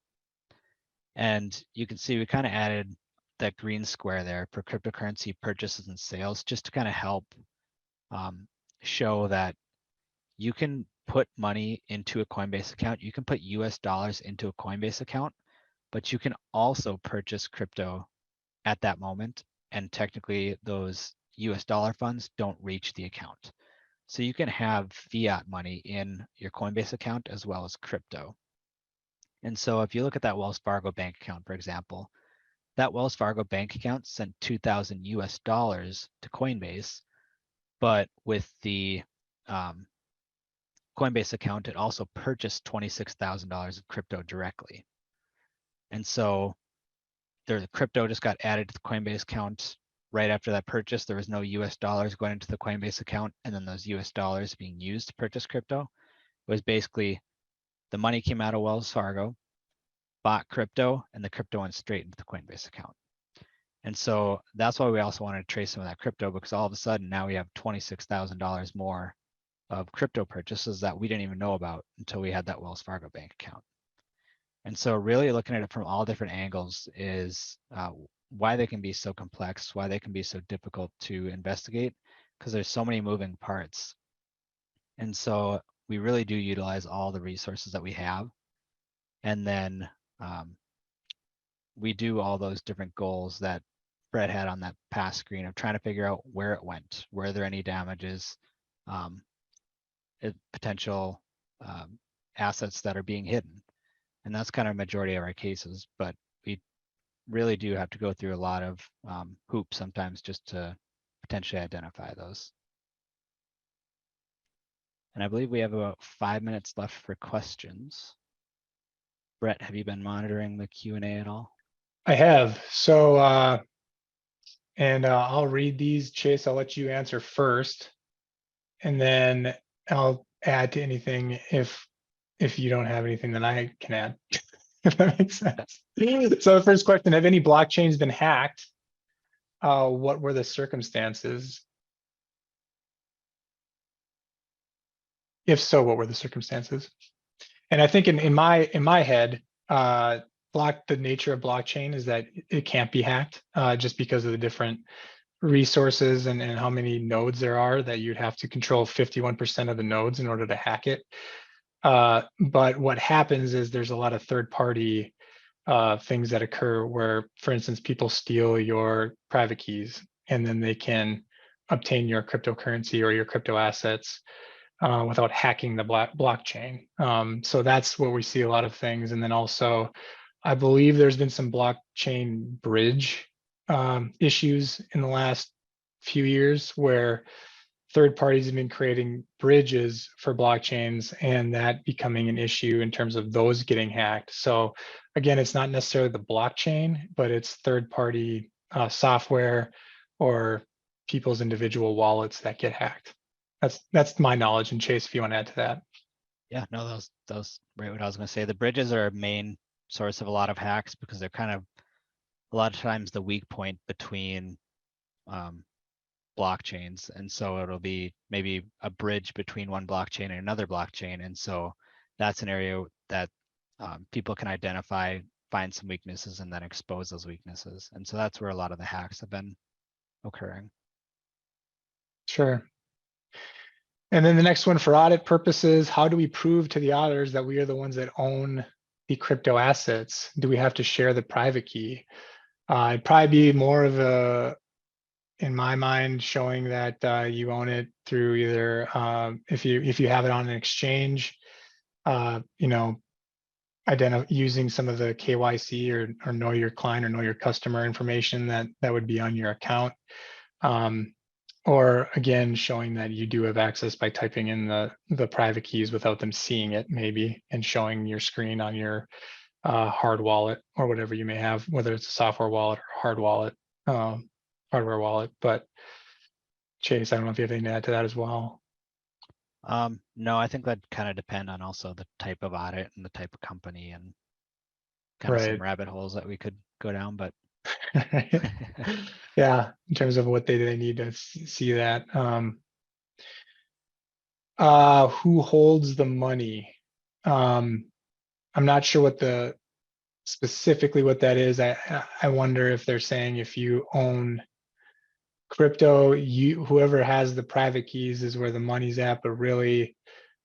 And you can see we kind of added that green square there for cryptocurrency purchases and sales, just to kind of help show that you can put money into a Coinbase account. You can put US dollars into a Coinbase account, but you can also purchase crypto at that moment. And technically those US dollar funds don't reach the account. So you can have fiat money in your Coinbase account as well as crypto. And so if you look at that Wells Fargo bank account, for example, that Wells Fargo bank account sent 2,000 US dollars to Coinbase, but with the Coinbase account, it also purchased $26,000 of crypto directly. And so the crypto just got added to the Coinbase account right after that purchase. There was no US dollars going into the Coinbase account, and then those US dollars being used to purchase crypto. It was basically the money came out of Wells Fargo, bought crypto, and the crypto went straight into the Coinbase account. And so that's why we also wanted to trace some of that crypto, because all of a sudden now we have $26,000 more of crypto purchases that we didn't even know about until we had that Wells Fargo bank account. And so really looking at it from all different angles is why they can be so complex, why they can be so difficult to investigate, because there's so many moving parts. And so we really do utilize all the resources that we have. And then we do all those different goals that Brett had on that past screen of trying to figure out where it went, were there any damages, potential assets that are being hidden. And that's kind of a majority of our cases, but we really do have to go through a lot of hoops sometimes just to potentially identify those. And I believe we have about 5 minutes left for questions. Brett, have you been monitoring the Q&A at all? I have. So, I'll read these. Chase, I'll let you answer first, and then I'll add to anything if you don't have anything that I can add, if that makes sense. So the first question, have any blockchains been hacked? What were the circumstances? If so, what were the circumstances? And I think in my head, the nature of blockchain is that it can't be hacked, just because of the different resources and how many nodes there are, that you'd have to control 51% of the nodes in order to hack it. But what happens is there's a lot of third-party things that occur where, for instance, people steal your private keys and then they can obtain your cryptocurrency or your crypto assets without hacking the blockchain. So that's where we see a lot of things. And then also, I believe there's been some blockchain bridge issues in the last few years where third parties have been creating bridges for blockchains, and that becoming an issue in terms of those getting hacked. So again, it's not necessarily the blockchain, but it's third party software or people's individual wallets that get hacked. That's my knowledge. And Chase, if you want to add to that. Yeah, no, that was right what I was going to say. The bridges are a main source of a lot of hacks because they're kind of a lot of times the weak point between blockchains. And so it'll be maybe a bridge between one blockchain and another blockchain. And so that's an area that people can identify, find some weaknesses, and then expose those weaknesses. And so that's where a lot of the hacks have been occurring. Sure. And then the next one, for audit purposes, how do we prove to the auditors that we are the ones that own the crypto assets? Do we have to share the private key? It'd probably be more of a, in my mind, showing that you own it through either if you have it on an exchange, you know, using some of the KYC or know your client or know your customer information that would be on your account. Or again, showing that you do have access by typing in the private keys without them seeing it, maybe, and showing your screen on your hard wallet or whatever you may have, whether it's a software wallet or hard wallet, hardware wallet. But Chase, I don't know if you have anything to add to that as well. No, I think that kind of depend on also the type of audit and the type of company and kind of some rabbit holes that we could go down, but yeah, in terms of what they need to see that. Who holds the money? I'm not sure what specifically what that is. I wonder if they're saying if you own crypto, whoever has the private keys is where the money's at, but really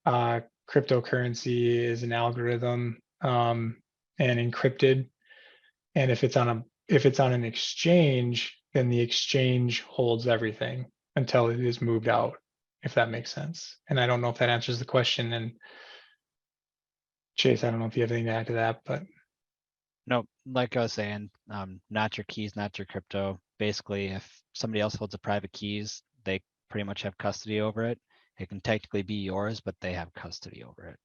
cryptocurrency is an algorithm and encrypted. And if it's on an exchange, then the exchange holds everything until it is moved out, if that makes sense. And I don't know if that answers the question. And Chase, I don't know if you have anything to add to that, but no, like I was saying, not your keys, not your crypto. Basically, if somebody else holds the private keys, they pretty much have custody over it. It can technically be yours, but they have custody over it.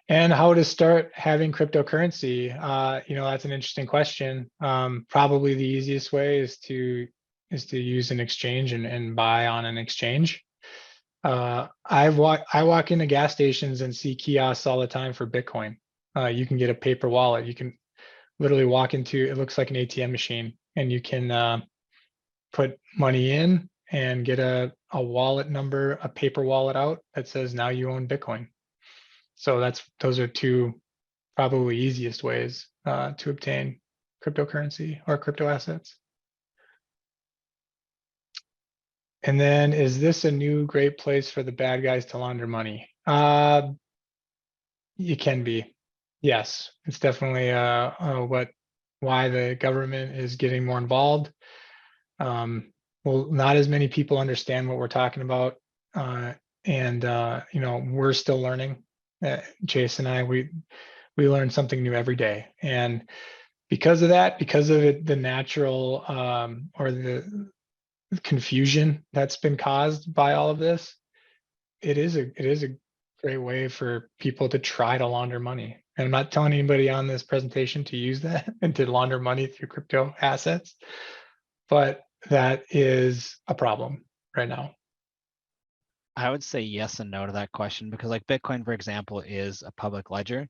And how to start having cryptocurrency? That's an interesting question. Probably the easiest way is to use an exchange and buy on an exchange. I walk into gas stations and see kiosks all the time for Bitcoin. You can get a paper wallet. You can literally walk into, it looks like an ATM machine, and you can put money in and get a wallet number, a paper wallet out that says now you own Bitcoin. So those are two probably easiest ways to obtain cryptocurrency or crypto assets. And then, is this a new great place for the bad guys to launder money? It can be. Yes, it's definitely why the government is getting more involved. Well, not as many people understand what we're talking about, and we're still learning. Chase and I, we learn something new every day, and because of that, because of it, the natural or the confusion that's been caused by all of this, it is a great way for people to try to launder money. And I'm not telling anybody on this presentation to use that and to launder money through crypto assets, but that is a problem right now. I would say yes and no to that question, because like Bitcoin, for example, is a public ledger.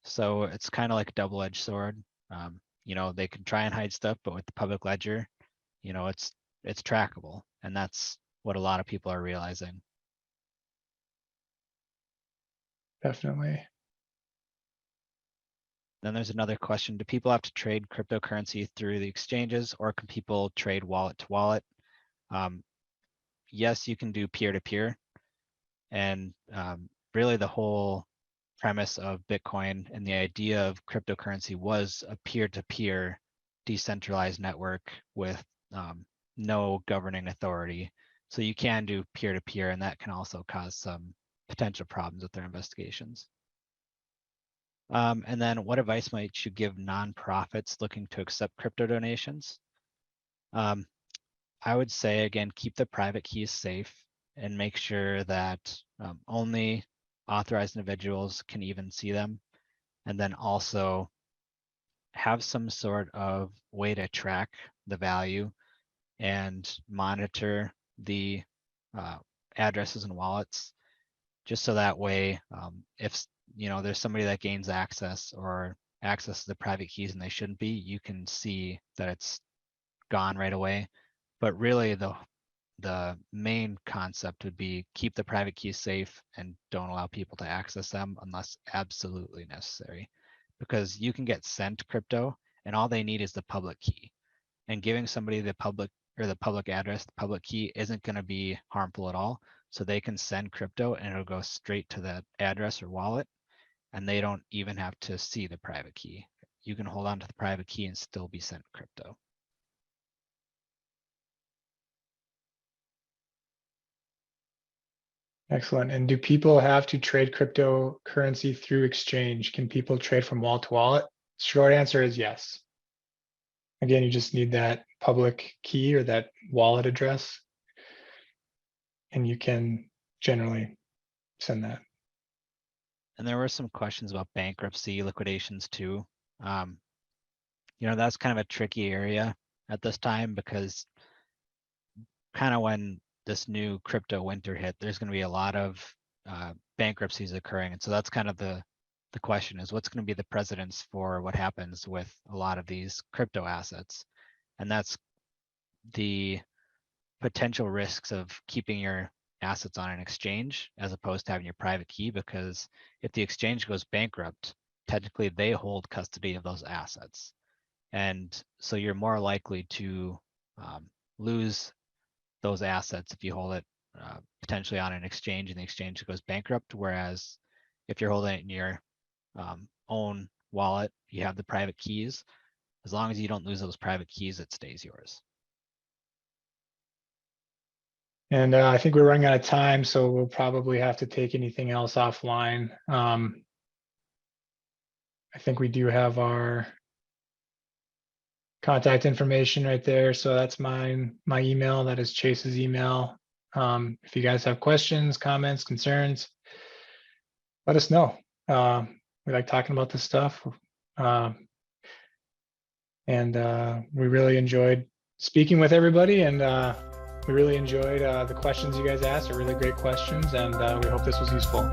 So it's kind of like a double-edged sword. They can try and hide stuff, but with the public ledger, it's trackable. And that's what a lot of people are realizing. Definitely. Then there's another question. Do people have to trade cryptocurrency through the exchanges, or can people trade wallet to wallet? Yes, you can do peer-to-peer. And really the whole premise of Bitcoin and the idea of cryptocurrency was a peer-to-peer decentralized network with no governing authority. So you can do peer-to-peer, and that can also cause some potential problems with their investigations. And then what advice might you give nonprofits looking to accept crypto donations? I would say, again, keep the private keys safe and make sure that only authorized individuals can even see them. And then also have some sort of way to track the value and monitor the addresses and wallets, just so that way, if there's somebody that gains access or access to the private keys and they shouldn't be, you can see that it's gone right away. But really the main concept would be keep the private keys safe and don't allow people to access them unless absolutely necessary, because you can get sent crypto and all they need is the public key, and giving somebody the public address, the public key, isn't going to be harmful at all. So they can send crypto and it'll go straight to that address or wallet, and they don't even have to see the private key. You can hold on to the private key and still be sent crypto. Excellent. And do people have to trade cryptocurrency through exchange? Can people trade from wallet to wallet? Short answer is yes. Again, you just need that public key or that wallet address, and you can generally send that. And there were some questions about bankruptcy liquidations too. That's kind of a tricky area at this time, because kind of when this new crypto winter hit, there's going to be a lot of bankruptcies occurring. And so that's kind of the question is, what's going to be the precedence for what happens with a lot of these crypto assets? And that's the potential risks of keeping your assets on an exchange as opposed to having your private key, because if the exchange goes bankrupt, technically they hold custody of those assets. And so you're more likely to lose those assets if you hold it potentially on an exchange and the exchange goes bankrupt. Whereas if you're holding it in your own wallet, you have the private keys. As long as you don't lose those private keys, it stays yours. And I think we're running out of time, so we'll probably have to take anything else offline. I think we do have our contact information right there. So that's my email. That is Chase's email. If you guys have questions, comments, concerns, let us know. We like talking about this stuff. And we really enjoyed speaking with everybody, and we really enjoyed the questions you guys asked. Are really great questions, and we hope this was useful.